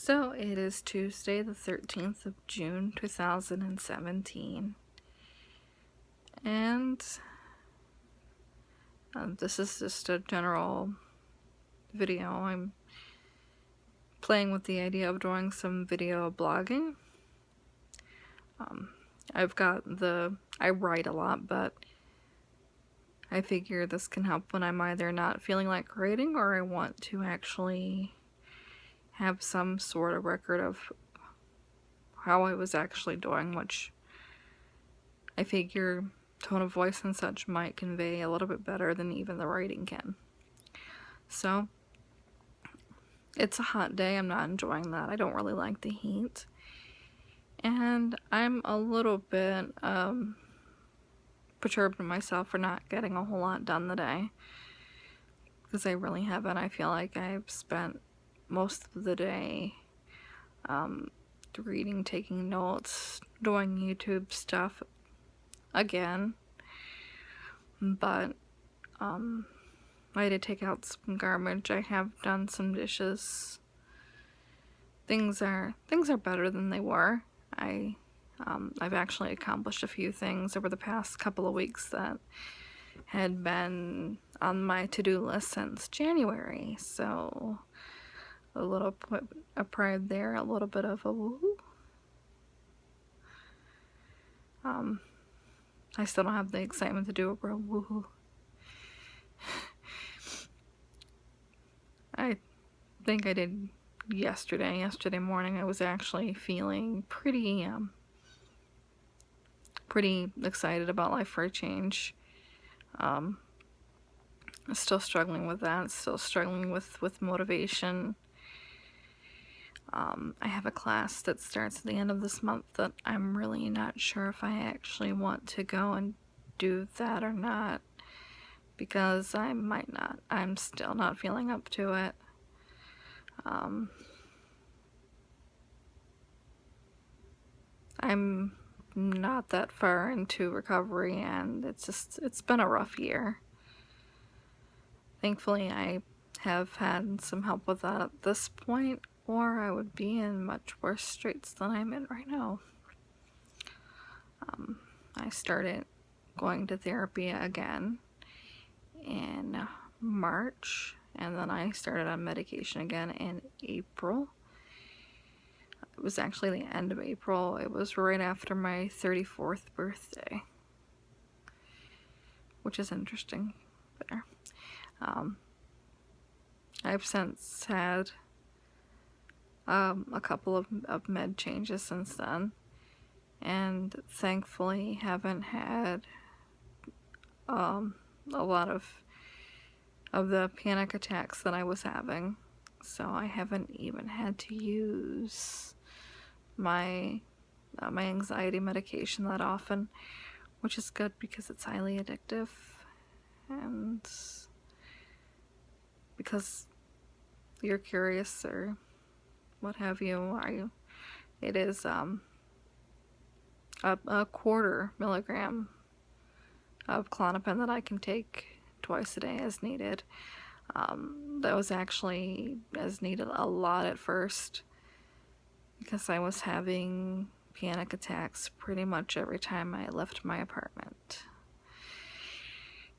So it is Tuesday, the 13th of June, 2017, and this is just a general video. I'm playing with the idea of doing some video blogging. I write a lot, but I figure this can help when I'm either not feeling like writing or I want to actually have some sort of record of how I was actually doing, which I figure tone of voice and such might convey a little bit better than even the writing can. So, it's a hot day. I'm not enjoying that. I don't really like the heat. And I'm a little bit perturbed in myself for not getting a whole lot done today. Because I really haven't. I feel like I've spent most of the day reading, taking notes, doing YouTube stuff again. But I had to take out some garbage. I have done some dishes. Things are better than they were. I've actually accomplished a few things over the past couple of weeks that had been on my to-do list since January. So a little bit of pride there, a little bit of a woohoo. I still don't have the excitement to do a real woohoo. I think I did yesterday morning. I was actually feeling pretty excited about life for a change. Still struggling with that, still struggling with motivation. I have a class that starts at the end of this month that I'm really not sure if I actually want to go and do that or not, because I might not. I'm still not feeling up to it. I'm not that far into recovery, and it's been a rough year. Thankfully, I have had some help with that at this point, or I would be in much worse straits than I'm in right now. I started going to therapy again in March, and then I started on medication again in April. It was actually the end of April. It was right after my 34th birthday, which is interesting there. I've since had a couple of med changes since then, and thankfully haven't had a lot of the panic attacks that I was having. So I haven't even had to use my anxiety medication that often, which is good because it's highly addictive, and because you're curious or what have you, it is a 1/4 milligram of Klonopin that I can take twice a day as needed. That was actually as needed a lot at first, because I was having panic attacks pretty much every time I left my apartment.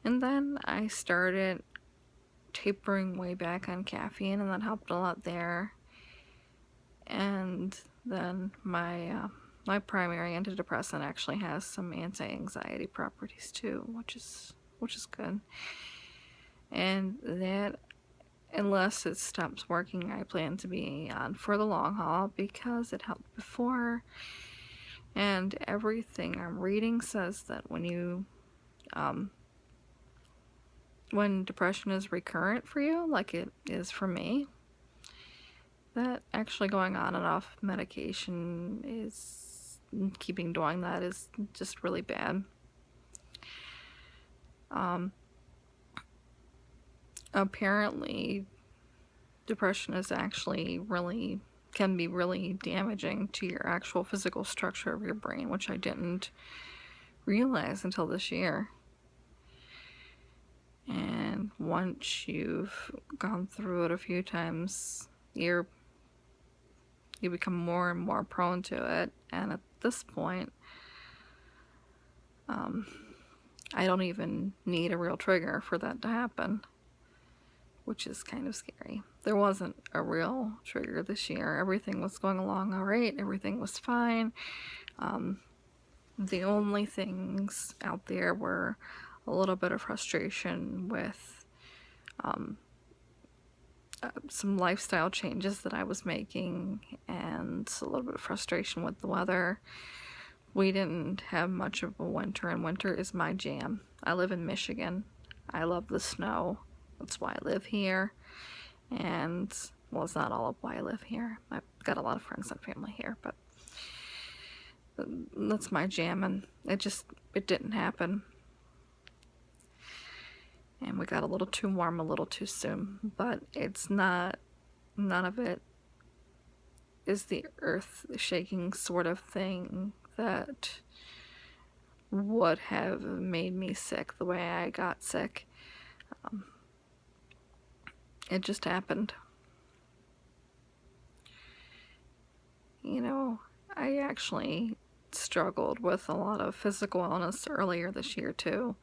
And then I started tapering way back on caffeine, and that helped a lot there. And then my primary antidepressant actually has some anti-anxiety properties too, which is good. And that, unless it stops working, I plan to be on for the long haul because it helped before. And everything I'm reading says that when depression is recurrent for you, like it is for me, that actually going on and off medication is keeping doing that is just really bad. Apparently depression is actually can be really damaging to your actual physical structure of your brain, which I didn't realize until this year. And once you've gone through it a few times, your you become more and more prone to it. And at this point, I don't even need a real trigger for that to happen, which is kind of scary. There wasn't a real trigger this year. Everything was going along all right. Everything was fine. The only things out there were a little bit of frustration with some lifestyle changes that I was making, and a little bit of frustration with the weather. We didn't have much of a winter, and winter is my jam. I live in Michigan. I love the snow. That's why I live here. And, well, it's not all of why I live here. I've got a lot of friends and family here, but that's my jam, and it didn't happen. And we got a little too warm a little too soon, but it's not, none of it is the earth shaking sort of thing that would have made me sick the way I got sick. It just happened. You know, I actually struggled with a lot of physical illness earlier this year too,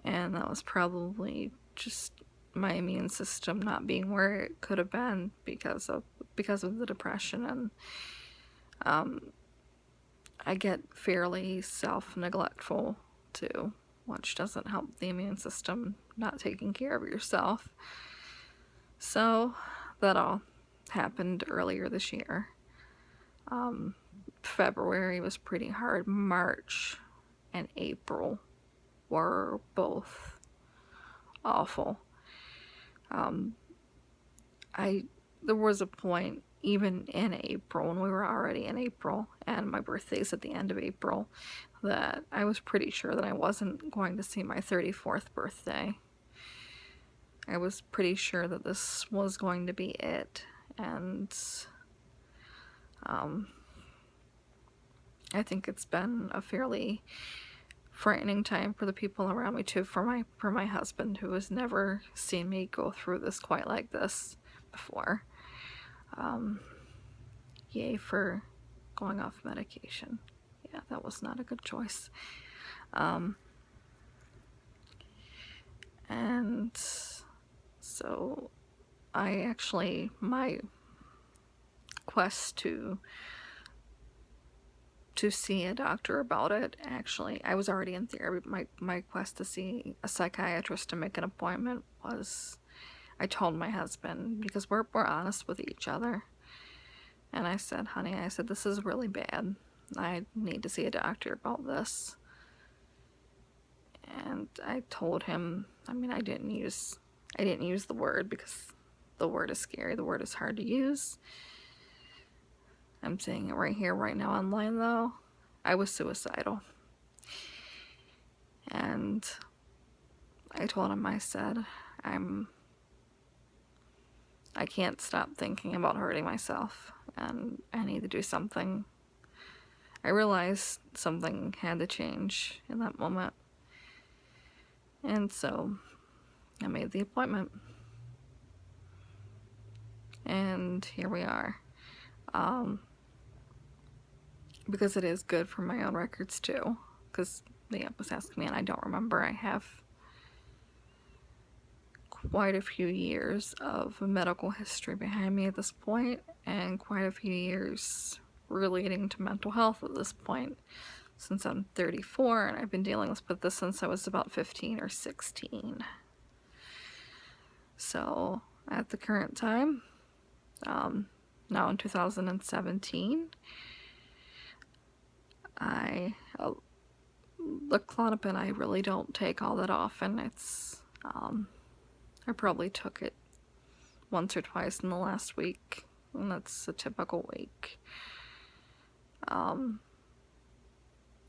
and that was probably just my immune system not being where it could have been because of the depression. And I get fairly self-neglectful too, which doesn't help the immune system, not taking care of yourself. So that all happened earlier this year. February was pretty hard. March and April were both awful. There was a point, even in April, when we were already in April, and my birthday's at the end of April, that I was pretty sure that I wasn't going to see my 34th birthday. I was pretty sure that this was going to be it, and I think it's been a fairly frightening time for the people around me too, for my husband, who has never seen me go through this quite like this before. Yay for going off medication. Yeah, that was not a good choice. And so my quest to see a doctor about it, actually, I was already in therapy. My quest to see a psychiatrist to make an appointment was, I told my husband, because we're honest with each other, and I said, honey, this is really bad. I need to see a doctor about this. And I told him, I mean, I didn't use the word, because the word is scary. The word is hard to use. I'm saying it right here, right now online, though. I was suicidal. And I told him, I said, I can't stop thinking about hurting myself, and I need to do something. I realized something had to change in that moment. And so I made the appointment. And here we are. Because it is good for my own records too. Because the app was asking me, and I don't remember. I have quite a few years of medical history behind me at this point, and quite a few years relating to mental health at this point, since I'm 34, and I've been dealing with this since I was about 15 or 16. So at the current time, now in 2017, the Klonopin I really don't take all that often. It's I probably took it once or twice in the last week, and that's a typical week.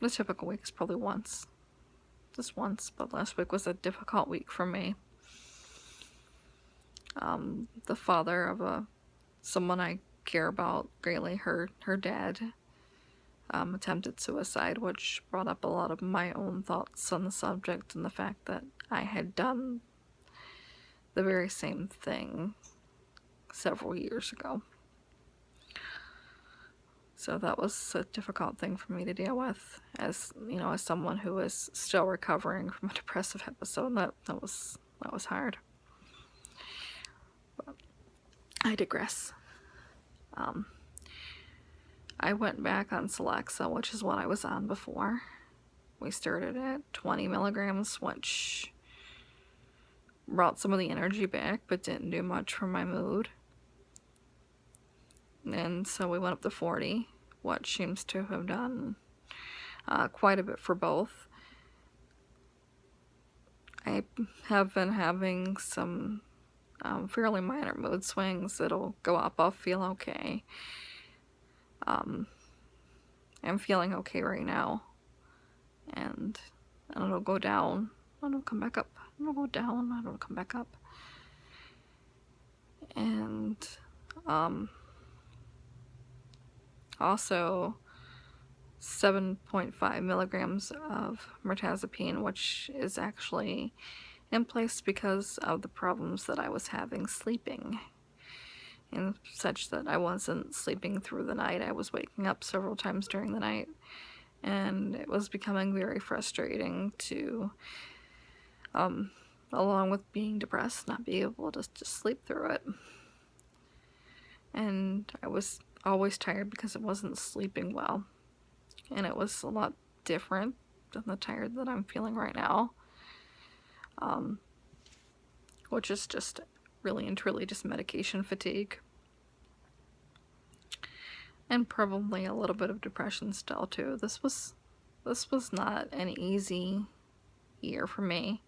The typical week is probably once, just once, but last week was a difficult week for me. The father of someone I care about greatly, her dad, attempted suicide, which brought up a lot of my own thoughts on the subject, and the fact that I had done the very same thing several years ago. So that was a difficult thing for me to deal with, as you know, as someone who is still recovering from a depressive episode. That was hard. But I digress. I went back on Celexa, which is what I was on before. We started at 20 milligrams, which brought some of the energy back, but didn't do much for my mood. And so we went up to 40, which seems to have done quite a bit for both. I have been having some fairly minor mood swings. It'll go up, I'll feel okay. I'm feeling okay right now. And it'll go down, and it'll come back up. It'll go down, and it'll come back up. And also 7.5 milligrams of mirtazapine, which is actually in place because of the problems that I was having sleeping, and such that I wasn't sleeping through the night. I was waking up several times during the night, and it was becoming very frustrating to, along with being depressed, not be able to just sleep through it. And I was always tired because I wasn't sleeping well, and it was a lot different than the tired that I'm feeling right now, which is just really and truly just medication fatigue, and probably a little bit of depression still too. This was not an easy year for me.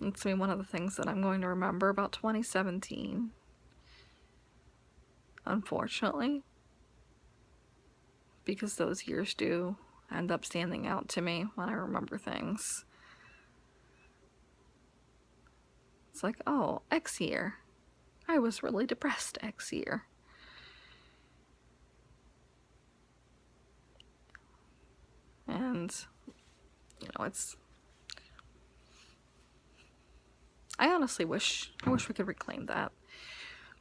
It's one of the things that I'm going to remember about 2017, unfortunately, because those years do end up standing out to me when I remember things. It's like, oh, X year, I was really depressed X year. And, I honestly wish we could reclaim that.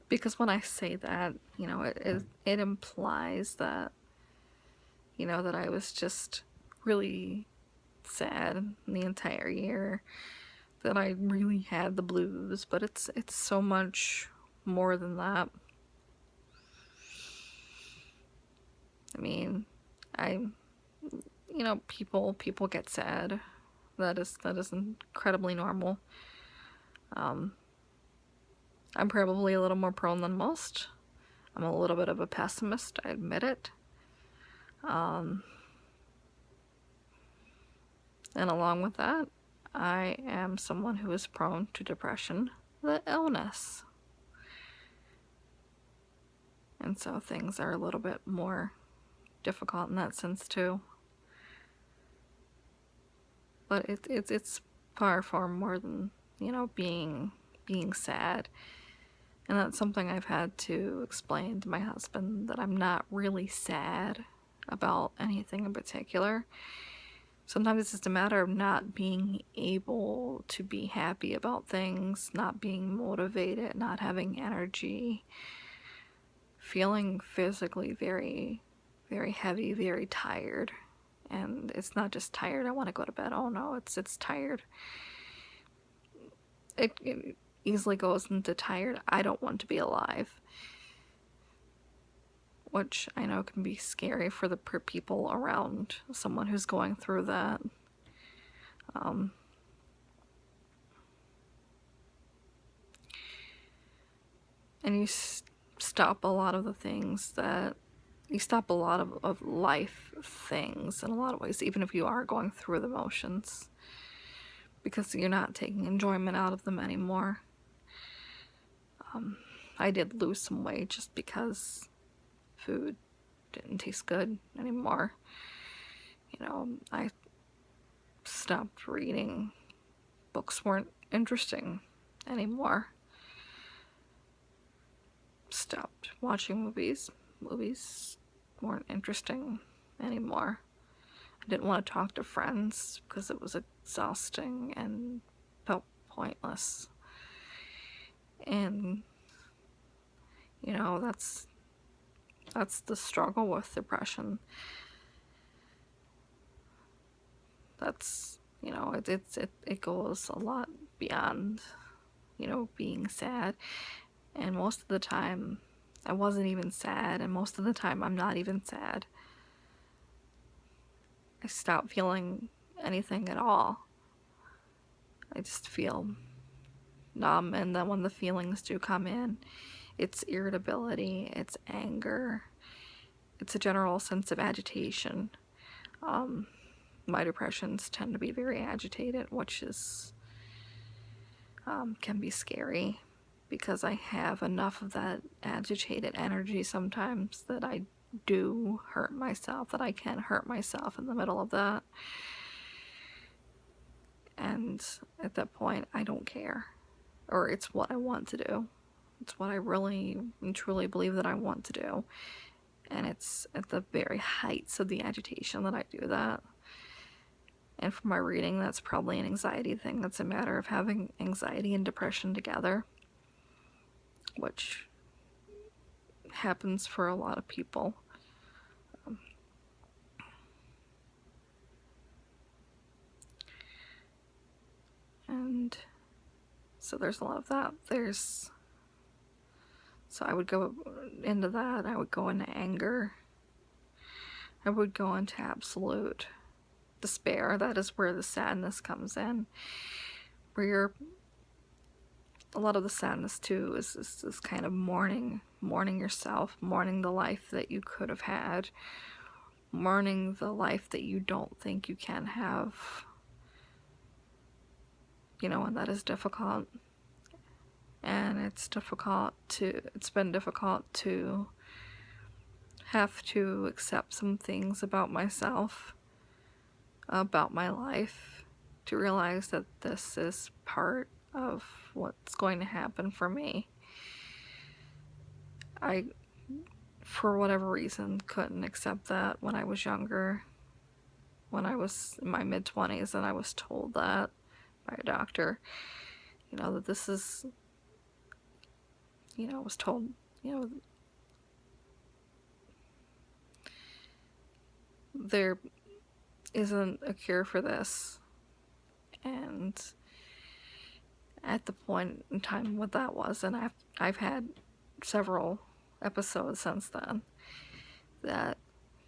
Because when I say that, it implies that, that I was just really sad the entire year, that I really had the blues, but it's so much more than that. I mean, people get sad. That is incredibly normal. I'm probably a little more prone than most. I'm a little bit of a pessimist, I admit it. And along with that, I am someone who is prone to depression, the illness. And so things are a little bit more difficult in that sense too. But it's far more than, being sad. And that's something I've had to explain to my husband, that I'm not really sad about anything in particular. Sometimes it's just a matter of not being able to be happy about things, not being motivated, not having energy, feeling physically very, very heavy, very tired. And it's not just tired, I want to go to bed. Oh no, it's tired. It easily goes into tired, I don't want to be alive. Which I know can be scary for the people around someone who's going through that. And you stop a lot of the things that you stop a lot of life things in a lot of ways, even if you are going through the motions, because you're not taking enjoyment out of them anymore. I did lose some weight just because food didn't taste good anymore. I stopped reading. Books weren't interesting anymore. Stopped watching movies. Movies weren't interesting anymore. I didn't want to talk to friends because it was exhausting and felt pointless. And, that's That's the struggle with depression. That's, it goes a lot beyond, being sad. And most of the time, I wasn't even sad, and most of the time, I'm not even sad. I stopped feeling anything at all. I just feel numb, and then when the feelings do come in, it's irritability, it's anger, it's a general sense of agitation. My depressions tend to be very agitated, which is can be scary, because I have enough of that agitated energy sometimes that I do hurt myself, that I can hurt myself in the middle of that. And at that point, I don't care. Or it's what I want to do. It's what I really and truly believe that I want to do. And it's at the very heights of the agitation that I do that. And from my reading, that's probably an anxiety thing. That's a matter of having anxiety and depression together, which happens for a lot of people. And so there's a lot of that. So I would go into that. I would go into anger. I would go into absolute despair. That is where the sadness comes in. A lot of the sadness too is this kind of mourning yourself, mourning the life that you could have had, mourning the life that you don't think you can have. And that is difficult. And it's been difficult to have to accept some things about myself, about my life, to realize that this is part of what's going to happen for me. I, for whatever reason, couldn't accept that when I was younger, when I was in my mid-20s, and I was told that by a doctor, that this is, I was told, there isn't a cure for this. And at the point in time what that was, and I've had several episodes since then, that,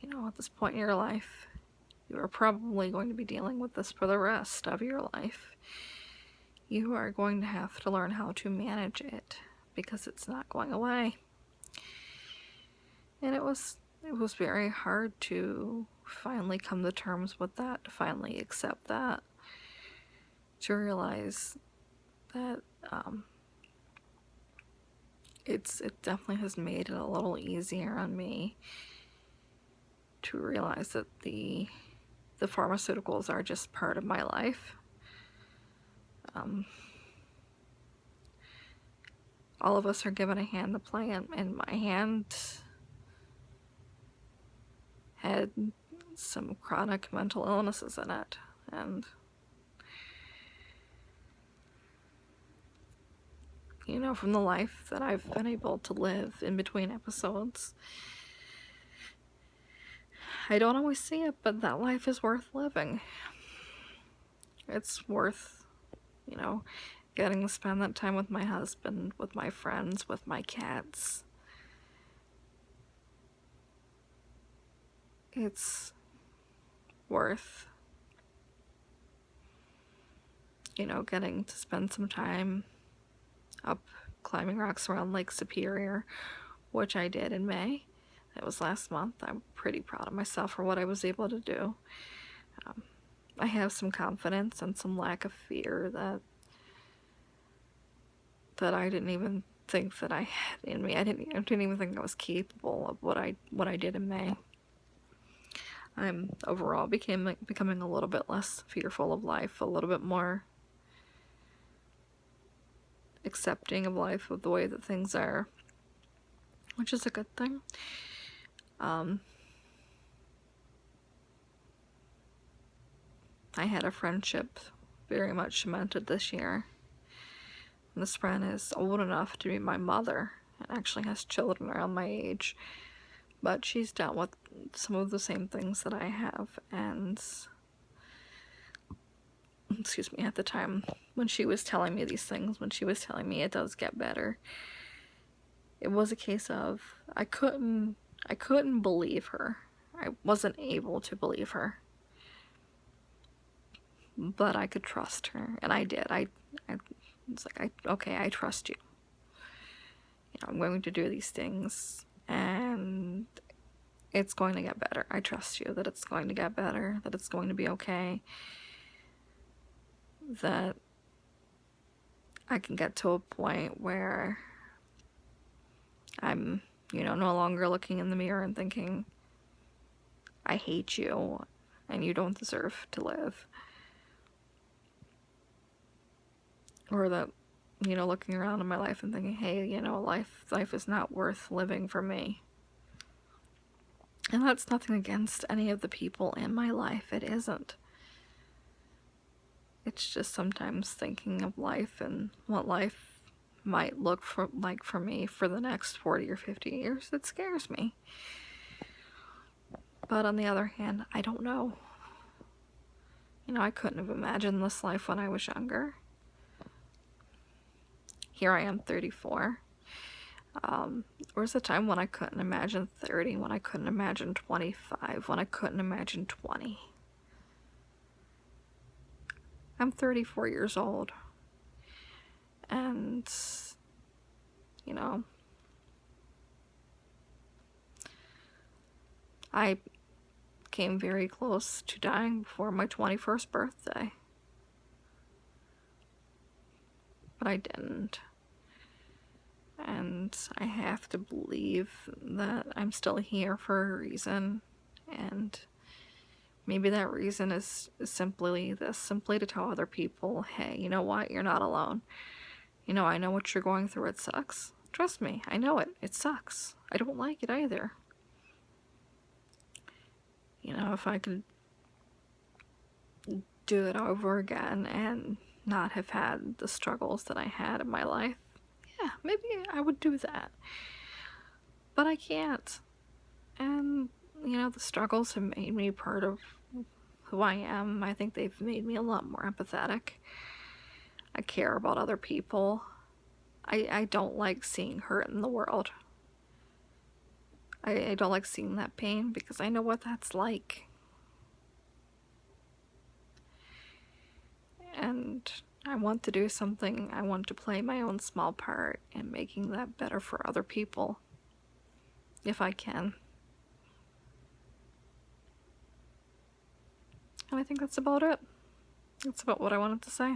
at this point in your life, you are probably going to be dealing with this for the rest of your life. You are going to have to learn how to manage it, because it's not going away. And it was very hard to finally come to terms with that, to finally accept that, to realize that it definitely has made it a little easier on me to realize that the pharmaceuticals are just part of my life. All of us are given a hand to play, and my hand had some chronic mental illnesses in it, and from the life that I've been able to live in between episodes, I don't always see it, but that life is worth living. It's worth, getting to spend that time with my husband, with my friends, with my cats. It's worth, getting to spend some time up climbing rocks around Lake Superior, which I did in May. That was last month. I'm pretty proud of myself for what I was able to do. I have some confidence and some lack of fear that I didn't even think that I had in me. I didn't even think I was capable of what I did in May. I'm overall becoming a little bit less fearful of life, a little bit more accepting of life, of the way that things are, which is a good thing. I had a friendship very much cemented this year. And this friend is old enough to be my mother, and actually has children around my age, But she's dealt with some of the same things that I have, and excuse me, at the time when she was telling me these things, when she was telling me it does get better, it was a case of I couldn't believe her. I wasn't able to believe her. But I could trust her, and I did. I it's like, okay, I trust you. You know, I'm going to do these things, and it's going to get better. I trust you that it's going to get better, that it's going to be okay, that I can get to a point where I'm, you know, no longer looking in the mirror and thinking, I hate you and you don't deserve to live. Or that, you know, looking around in my life and thinking, hey, you know, life is not worth living for me. And that's nothing against any of the people in my life. It isn't. It's just sometimes thinking of life and what life might look like for me for the next 40 or 50 years. It scares me. But on the other hand, I don't know. You know, I couldn't have imagined this life when I was younger. Here I am, 34. There was a time when I couldn't imagine 30, when I couldn't imagine 25, when I couldn't imagine 20. I'm 34 years old. And, you know, I came very close to dying before my 21st birthday. But I didn't. And I have to believe that I'm still here for a reason. And maybe that reason is simply this, simply to tell other people, hey, you know what, you're not alone. You know, I know what you're going through, it sucks. Trust me, I know it. It sucks. I don't like it either. You know, if I could do it over again and not have had the struggles that I had in my life, yeah, maybe I would do that. But I can't. And, you know, the struggles have made me part of who I am. I think they've made me a lot more empathetic. I care about other people. I don't like seeing hurt in the world. I don't like seeing that pain because I know what that's like. And I want to do something. I want to play my own small part in making that better for other people, if I can. And I think that's about it. That's about what I wanted to say.